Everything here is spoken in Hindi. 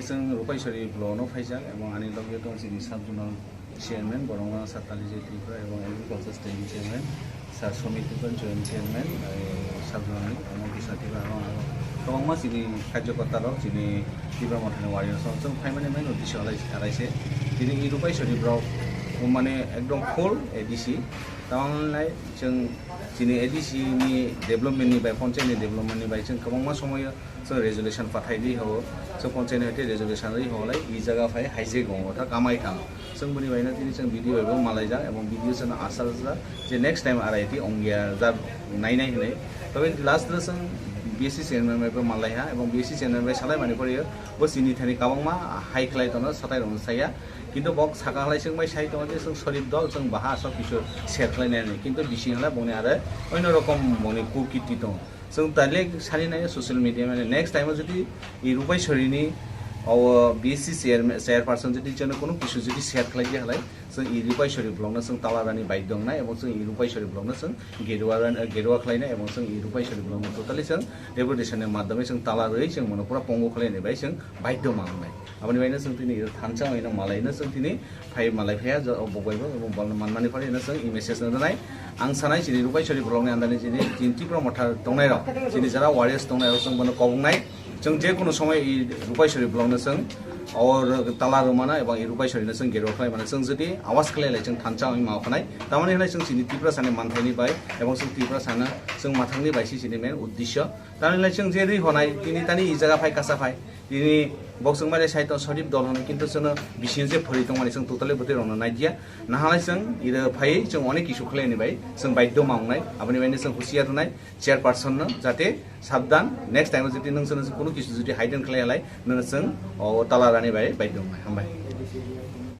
जों रुपाइचारि ब्लकआव फायजाक एबं आंनि लगे दं जोंनि साब जनal चेयारमेन बरंगा सार तालिजय ट्रिपुरा एबं एग्रिकालचार स्टेटनि चेयारमेन सार समir ट्रिपुरा जयेन्ट चेयारमेन साब जनalनि Amal Krishna Tripura गोबां जोंनि कार्यकर्ताफोर जोंनि त्रिपुरा मथानि वारियार्स जों फाइमानि मेन उद्देश्य आलायसे दिनै रुपाइचारि ब्लक माने एकदम फुल एडिसि तावनाय जों दिनै एडिसि नि डेभलपमेन्टनि बाय पन्चायतनि डेभलपमेन्टनि बाय जों गोबां समय जों रेजुलेसन फाथायदि हो जों पन्चायतनि हते रेजुलेसन रै होलाय इ जागा फाय हाइजे गङ था कामाय थां जों बुनि बायना दिनै जों BDO एबं malai जा एबं BDO जों आसार जा जे नेक्स्ट टाइम आरायति अंगिया जा नायनाय होनाय तबे लास्ट जों BSc चेयारमेन बाय malai हा एबं BSc चेयारमेन बाय salai माने परियो बसिनि थानि काबांमा हाइ क्लाइ तनो सताय रं साया किन्तु बक साकालाय जों बाय साइ दं जे जों सरिब दल जों बाहा सब किछु शेयर खालायनाय किन्तु बिसिंला बने आरो अन्य रकम मने कुकिति दं जों दाले सानि नाय ससियेल मिडिया माने नेक्स्ट टाइम जदि इ रुपाइचारिनि BSc चेयारपर्सन जदि जों कोनो किछु जदि शेयर खालाय हलाय जों इ रुपाइचारि ब्लकनो जों तालारानि बाइक दंना एबं जों इ रुपाइचारि ब्लकनो जों गेरुवा खालायनाय एबं जों इ रुपाइचारि ब्लकनो टोटाली जों डेपुटेशननि माध्यमै जों तालारै जों मनो पुरा पंगो खालायनाय बाय जों बाध्य मांनाय आबनि बायनो जों दिनै थानचा हैनो मालायनो जों दिनै फाइ मालाय फाया बगैबो एबं मानमानि फारिनो जों इ मेसेज होनाय आं सानाय जोंनि रुपाइचारि ब्लकनि आन्दारनि जोंनि त्रिपुरा मथा दंनाय र जोंनि जारा वारियार्स दंनाय जों बनो कबंनाय जों जे कोनो समय इ रुपाइचारि ब्लकनो जों और ताला रोमाना एबं इ रुपाइचारिनो जों गेरुवा खालाय माने जों जदि आवाज खालायलाय जों थानचा है माव खानाय तामाने हलाय जों जोंनि त्रिपुरा साने मानथायनि बाय एबं जों त्रिपुरा साना जों माथांनि बायसि जोंनि मेन उद्देश्य तानिलाय जों जे रै होनाय दिनै तानि इ जागा फाय कासा फाय दिनै बक्सों माने साइट सरिब दल होनो किन्तु जों बिसिन जे फरि दं माने जों टोटाली बोते रनो नायदिया नाहालाय जों इ फाय जों अनेक किछु खालायनि बाय जों बाध्य मावनाय आबनि बायनो जों हुसियार होनाय चेयारपर्सन नो जाते साबधान नेक्स्ट टाइम जदि नों कोनो किछु जदि हाइडेन खालायलाय नों जों तालारानि बाय बाध्य हामबाय